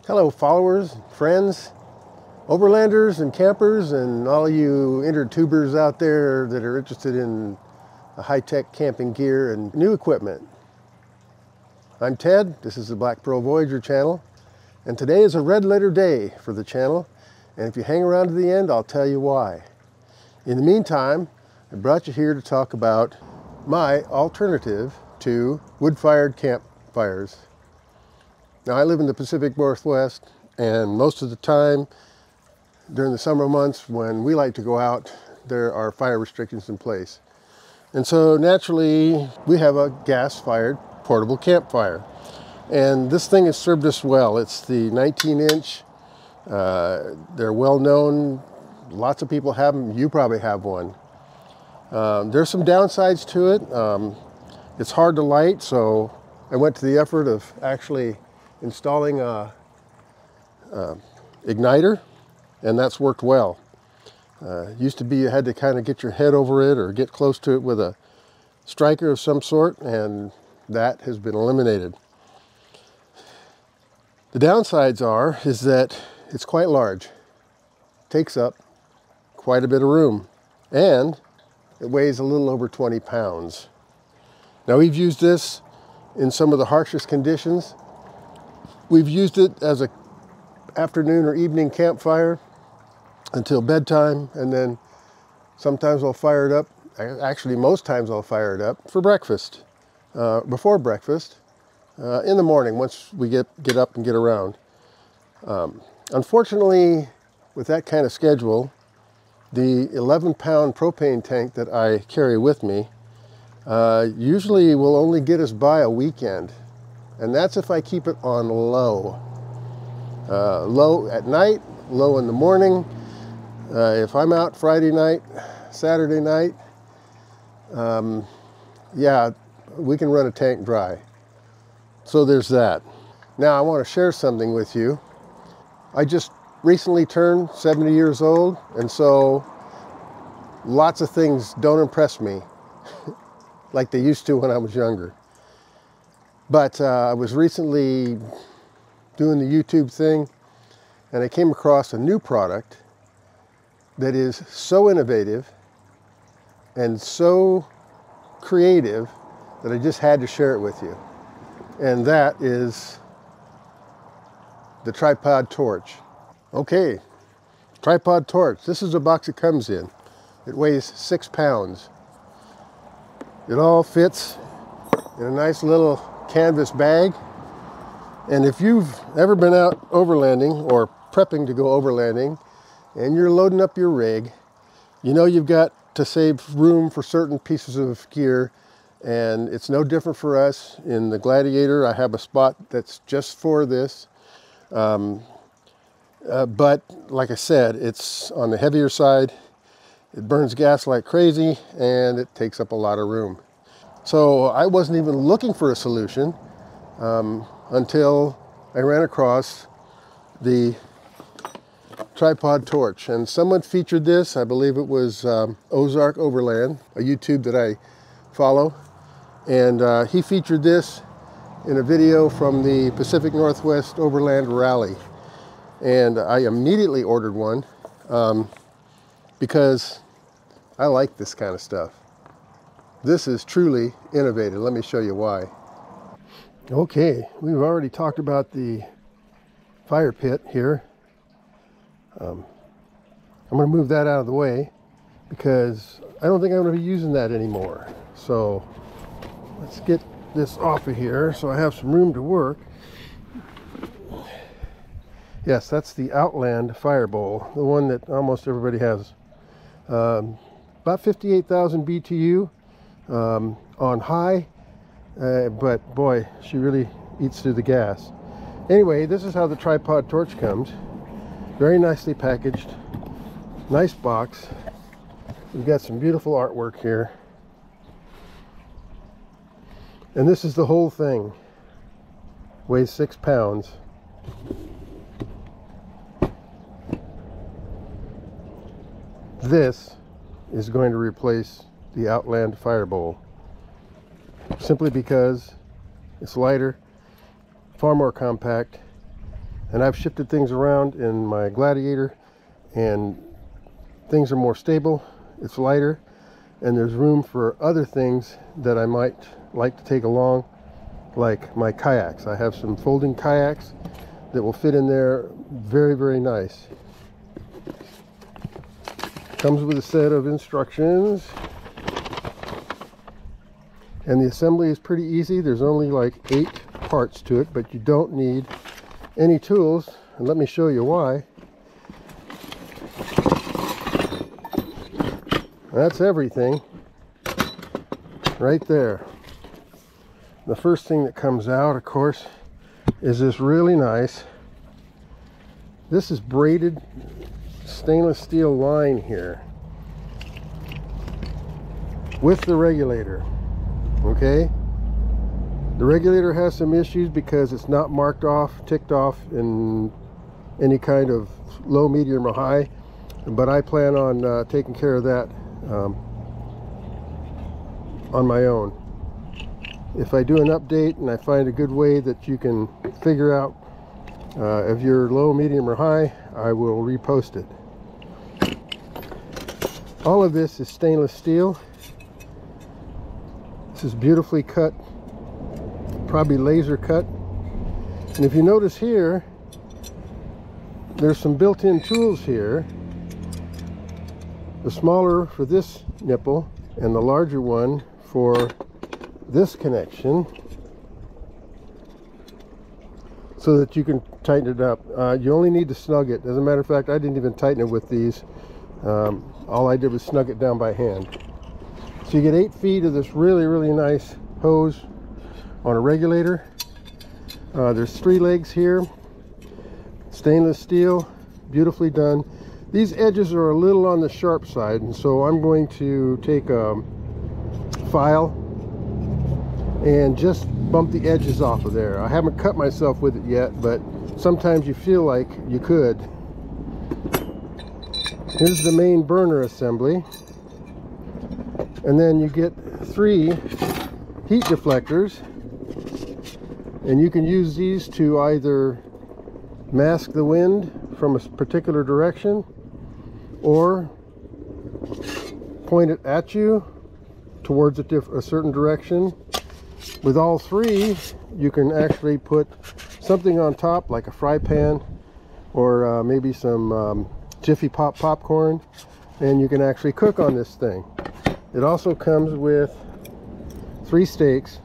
Hello followers, friends, overlanders and campers, and all you intertubers out there that are interested in high-tech camping gear and new equipment. I'm Ted, this is the Black Pearl Voyager channel, and today is a red letter day for the channel, and if you hang around to the end, I'll tell you why. In the meantime, I brought you here to talk about my alternative to wood-fired campfires. Now, I live in the Pacific Northwest, and most of the time during the summer months when we like to go out, there are fire restrictions in place. And so naturally, we have a gas-fired portable campfire. And this thing has served us well. It's the 19-inch. They're well known. Lots of people have them. You probably have one. There's some downsides to it. It's hard to light, so I went to the effort of actually installing a igniter, and that's worked well. Used to be you had to kind of get your head over it or get close to it with a striker of some sort, and that has been eliminated. The downsides is that it's quite large, takes up quite a bit of room, and it weighs a little over 20 pounds. Now, we've used this in some of the harshest conditions. We've used it as an afternoon or evening campfire until bedtime, and then sometimes I'll fire it up. Actually, most times I'll fire it up for breakfast, before breakfast, in the morning once we get up and get around. Unfortunately, with that kind of schedule, the 11-pound propane tank that I carry with me usually will only get us by a weekend. And that's if I keep it on low. Low at night, low in the morning. If I'm out Friday night, Saturday night, yeah, we can run a tank dry. So there's that. Now I want to share something with you. I just recently turned 70 years old, and so lots of things don't impress me like they used to when I was younger. But I was recently doing the YouTube thing, and I came across a new product that is so innovative and so creative that I just had to share it with you. And that is the tripod torch. Okay, tripod torch. This is the box it comes in. It weighs 6 pounds. It all fits in a nice little canvas bag. And if you've ever been out overlanding or prepping to go overlanding and you're loading up your rig, you know you've got to save room for certain pieces of gear, and it's no different for us. In the Gladiator, I have a spot that's just for this. But like I said, it's on the heavier side. It burns gas like crazy, and it takes up a lot of room. So I wasn't even looking for a solution until I ran across the tripod torch. And someone featured this. I believe it was Ozark Overland, a YouTube that I follow. And he featured this in a video from the Pacific Northwest Overland Rally. And I immediately ordered one because I like this kind of stuff. This is truly innovative. Let me show you why. Okay, we've already talked about the fire pit here. I'm going to move that out of the way because I don't think I'm going to be using that anymore. So let's get this off of here so I have some room to work. Yes, that's the Outland fire bowl, the one that almost everybody has. About 58,000 BTU on high, but boy, she really eats through the gas. Anyway, this is how the tripod torch comes. Very nicely packaged, nice box. We've got some beautiful artwork here. And this is the whole thing. Weighs 6 pounds. This is going to replace the Outland fire bowl, simply because it's lighter, far more compact, And I've shifted things around in my Gladiator, and things are more stable, it's lighter, and there's room for other things that I might like to take along, like my kayaks. I have some folding kayaks that will fit in there very, very nice. Comes with a set of instructions, and the assembly is pretty easy. There's only like 8 parts to it, but you don't need any tools, and let me show you why. That's everything right there. The first thing that comes out, of course, is this really nice, this is braided stainless steel line here with the regulator. Okay, the regulator has some issues because it's not marked off, ticked off in any kind of low, medium, or high, but I plan on taking care of that on my own. If I do an update and I find a good way that you can figure out if you're low, medium, or high, I will repost it. All of this is stainless steel. This is beautifully cut, probably laser cut. And if you notice here, there's some built-in tools here. The smaller for this nipple and the larger one for this connection, so that you can tighten it up. You only need to snug it. As a matter of fact, I didn't even tighten it with these. All I did was snug it down by hand. So you get 8 feet of this really, really nice hose on a regulator. There's 3 legs here, stainless steel, beautifully done. These edges are a little on the sharp side, and so I'm going to take a file and just bump the edges off of there. I haven't cut myself with it yet, but sometimes you feel like you could. Here's the main burner assembly, and then you get 3 heat deflectors, and you can use these to either mask the wind from a particular direction or point it at you towards a certain direction. With all 3, you can actually put something on top, like a fry pan or maybe some Jiffy Pop popcorn, and you can actually cook on this thing. It also comes with 3 steaks.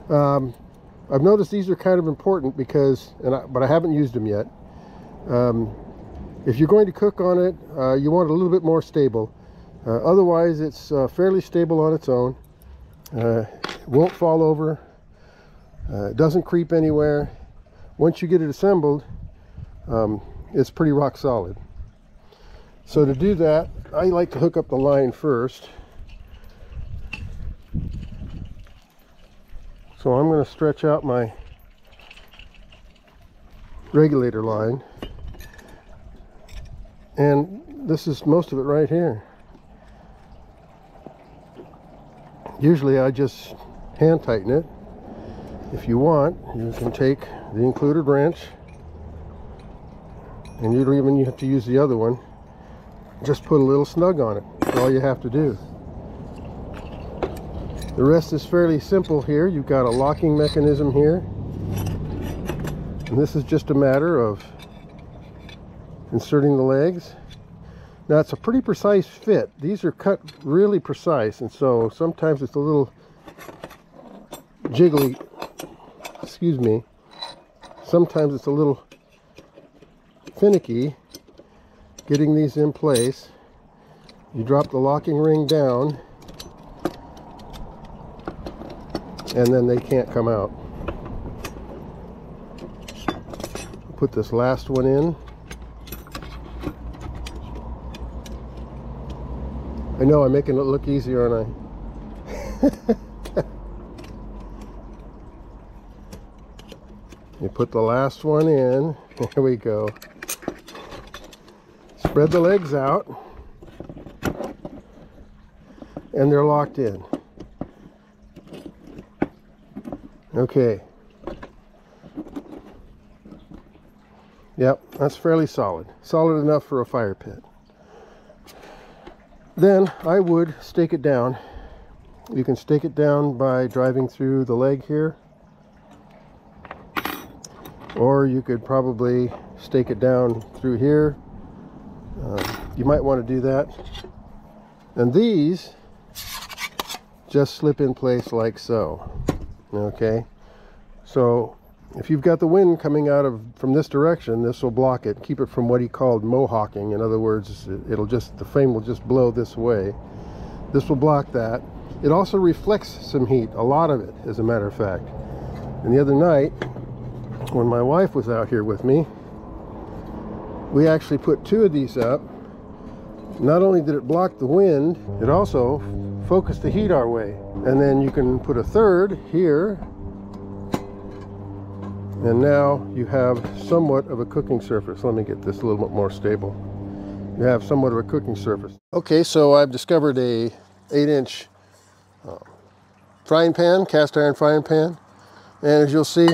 I've noticed these are kind of important because, but I haven't used them yet. If you're going to cook on it, you want it a little bit more stable. Otherwise, it's fairly stable on its own. It won't fall over. It doesn't creep anywhere. Once you get it assembled, it's pretty rock solid. So to do that, I like to hook up the line first. So I'm going to stretch out my regulator line, and this is most of it right here. Usually I just hand tighten it. If you want, you can take the included wrench, and you don't even have to use the other one. Just put a little snug on it. That's all you have to do. The rest is fairly simple here. You've got a locking mechanism here, and this is just a matter of inserting the legs. Now it's a pretty precise fit. These are cut really precise, and so sometimes it's a little jiggly. Excuse me. Sometimes it's a little finicky getting these in place. You drop the locking ring down, and then they can't come out. Put this last one in. I know I'm making it look easy, aren't I? You put the last one in. There we go. Spread the legs out, and they're locked in. Okay. Yep, that's fairly solid. Solid enough for a fire pit. Then I would stake it down. You can stake it down by driving through the leg here, or you could probably stake it down through here. You might want to do that. And these just slip in place like so. Okay, so if you've got the wind coming out from this direction, this will block it, keep it from what he called mohawking. In other words, the flame will just blow this way. This will block that. It also reflects some heat, a lot of it, as a matter of fact. And the other night, when my wife was out here with me, we actually put 2 of these up. Not only did it block the wind, it also focused the heat our way. And then you can put a 3rd here, and now you have somewhat of a cooking surface. Let me get this a little bit more stable. You have somewhat of a cooking surface. Okay, so I've discovered a 8-inch frying pan, cast iron frying pan, and as you'll see,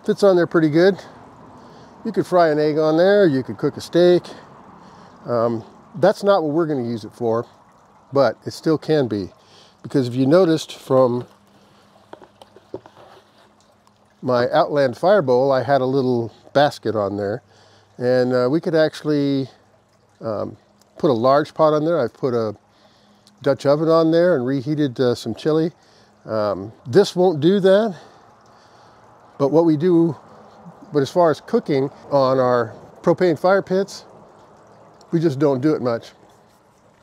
fits on there pretty good. You could fry an egg on there, you could cook a steak. That's not what we're going to use it for, but it still can be, because if you noticed from my Outland fire bowl, I had a little basket on there, and we could actually put a large pot on there. I've put a Dutch oven on there and reheated some chili. This won't do that, but what we do, but as far as cooking on our propane fire pits, we just don't do it much.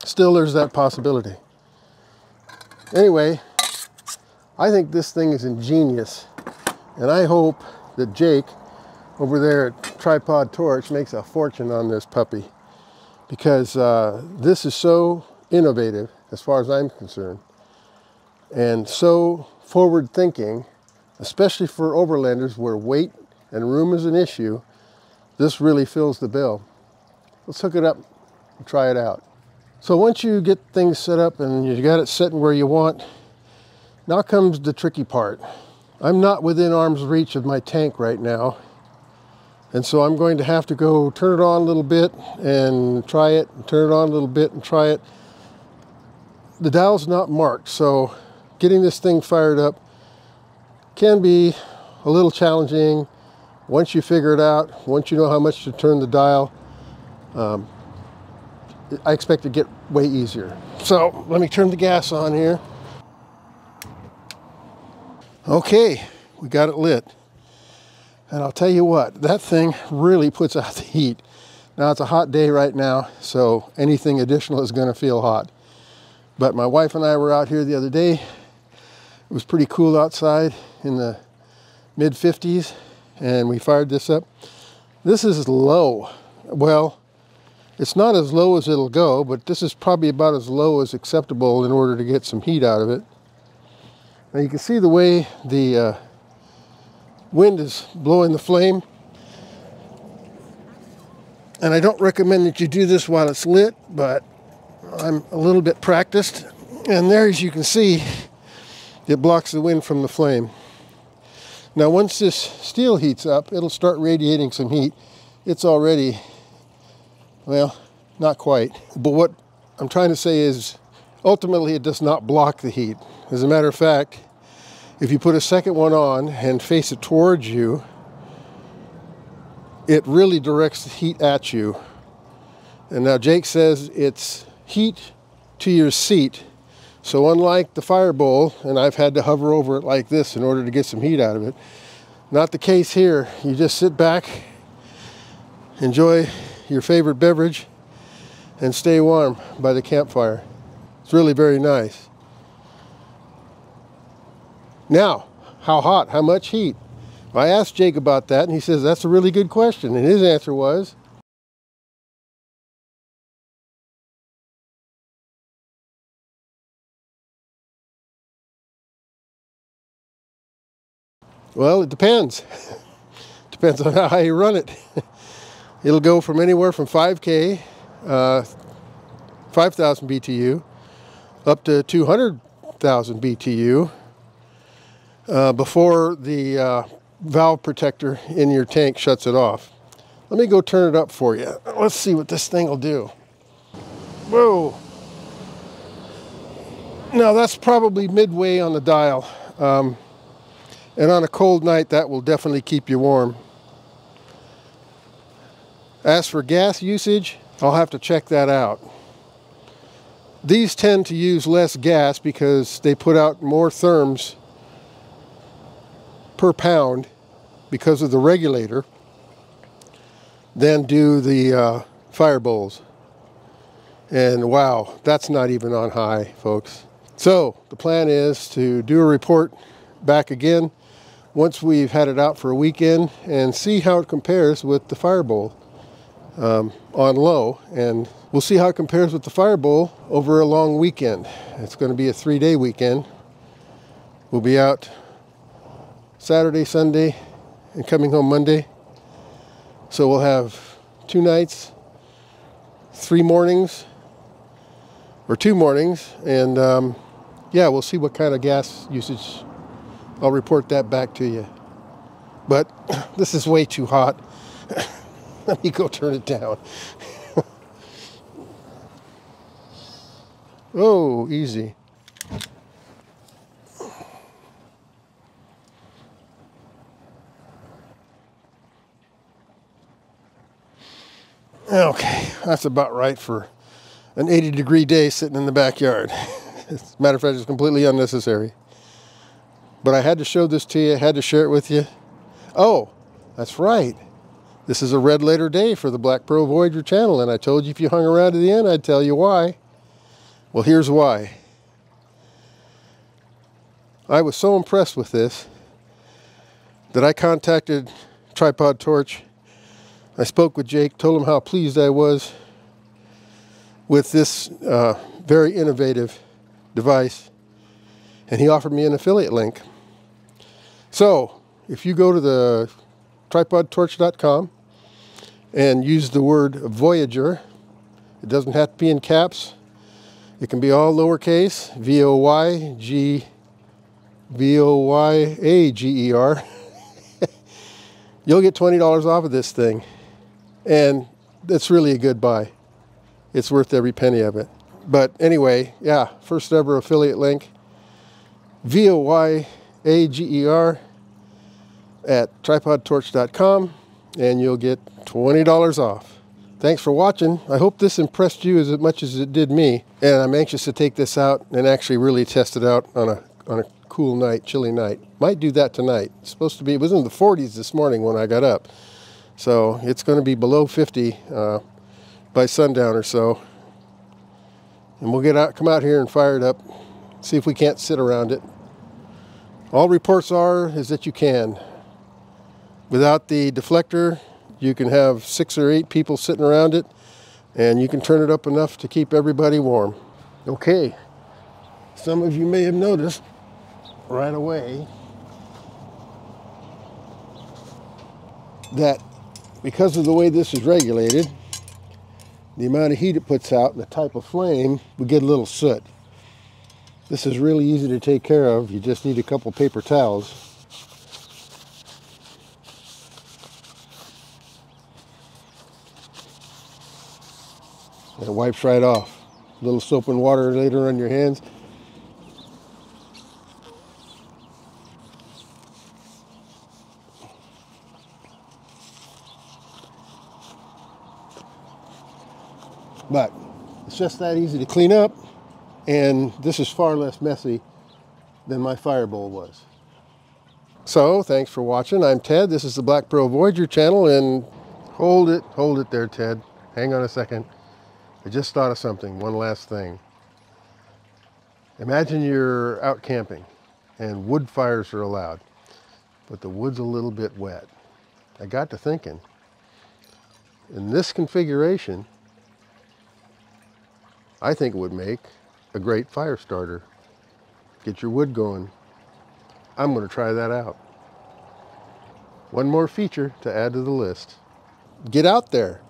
Still, there's that possibility. Anyway, I think this thing is ingenious, and I hope that Jake over there at Tripod Torch makes a fortune on this puppy, because this is so innovative as far as I'm concerned, and so forward thinking, especially for overlanders where weight and room is an issue. This really fills the bill. Let's hook it up and try it out. So once you get things set up and you got it sitting where you want, now comes the tricky part. I'm not within arm's reach of my tank right now, and so I'm going to have to go turn it on a little bit and try it, and turn it on a little bit and try it. The dial's not marked, so getting this thing fired up can be a little challenging. Once you figure it out, once you know how much to turn the dial, I expect it to get way easier. So let me turn the gas on here. Okay, we got it lit. And I'll tell you what, that thing really puts out the heat. Now it's a hot day right now, so anything additional is going to feel hot. But my wife and I were out here the other day. It was pretty cool outside in the mid-50s, and we fired this up. This is low. Well, it's not as low as it'll go, but this is probably about as low as acceptable in order to get some heat out of it. Now you can see the way the wind is blowing the flame. And I don't recommend that you do this while it's lit, but I'm a little bit practiced. And there, as you can see, it blocks the wind from the flame. Now once this steel heats up, it'll start radiating some heat. It's already, well, not quite. But what I'm trying to say is, ultimately it does not block the heat. As a matter of fact, if you put a second one on and face it towards you, it really directs the heat at you. And now Jake says it's heat to your seat. So unlike the fire bowl, and I've had to hover over it like this in order to get some heat out of it, not the case here. You just sit back, enjoy your favorite beverage, and stay warm by the campfire. It's really very nice. Now, how hot? How much heat? I asked Jake about that, and he says that's a really good question. And his answer was, well, it depends. Depends on how you run it. It'll go from anywhere from 5K, 5,000 BTU, up to 200,000 BTU before the valve protector in your tank shuts it off. Let me go turn it up for you. Let's see what this thing will do. Whoa. Now that's probably midway on the dial. And on a cold night, that will definitely keep you warm. As for gas usage, I'll have to check that out. These tend to use less gas because they put out more therms per pound because of the regulator than do the fire bowls. And wow, that's not even on high, folks. So the plan is to do a report back again once we've had it out for a weekend and see how it compares with the fire bowl on low, and we'll see how it compares with the fire bowl over a long weekend. It's going to be a 3-day weekend. We'll be out Saturday, Sunday, and coming home Monday. So we'll have 2 nights, 3 mornings, or 2 mornings, and yeah, we'll see what kind of gas usage. I'll report that back to you. But this is way too hot. Let me go turn it down. Oh, easy. Okay, that's about right for an 80-degree day sitting in the backyard. As a matter of fact, it's completely unnecessary. But I had to show this to you. I had to share it with you. Oh, that's right. This is a red letter day for the Black Pearl Voyager channel, and I told you if you hung around to the end, I'd tell you why. Well, here's why. I was so impressed with this that I contacted Tripod Torch. I spoke with Jake, told him how pleased I was with this very innovative device, and he offered me an affiliate link. So, if you go to the tripodtorch.com and use the word Voyager, it doesn't have to be in caps. It can be all lowercase, Voyager. You'll get $20 off of this thing. And it's really a good buy. It's worth every penny of it. But anyway, yeah, first ever affiliate link. Voyager at tripodtorch.com, and you'll get $20 off. Thanks for watching. I hope this impressed you as much as it did me, and I'm anxious to take this out and actually really test it out on a cool night, chilly night. Might do that tonight. It's supposed to be, it was in the 40s this morning when I got up, so it's going to be below 50 by sundown or so, and we'll come out here and fire it up, see if we can't sit around it. All reports is that you can. Without the deflector, you can have 6 or 8 people sitting around it, and you can turn it up enough to keep everybody warm. Okay, some of you may have noticed right away that because of the way this is regulated, the amount of heat it puts out and the type of flame, we get a little soot. This is really easy to take care of. You just need a couple paper towels. And it wipes right off. A little soap and water later on your hands. But it's just that easy to clean up, and this is far less messy than my fire bowl was. So, thanks for watching. I'm Ted. This is the Black Pearl Voyager channel, and hold it there, Ted. Hang on a second. I just thought of something, one last thing. Imagine you're out camping and wood fires are allowed, but the wood's a little bit wet. I got to thinking, in this configuration, I think it would make a great fire starter. Get your wood going. I'm going to try that out. One more feature to add to the list. Get out there.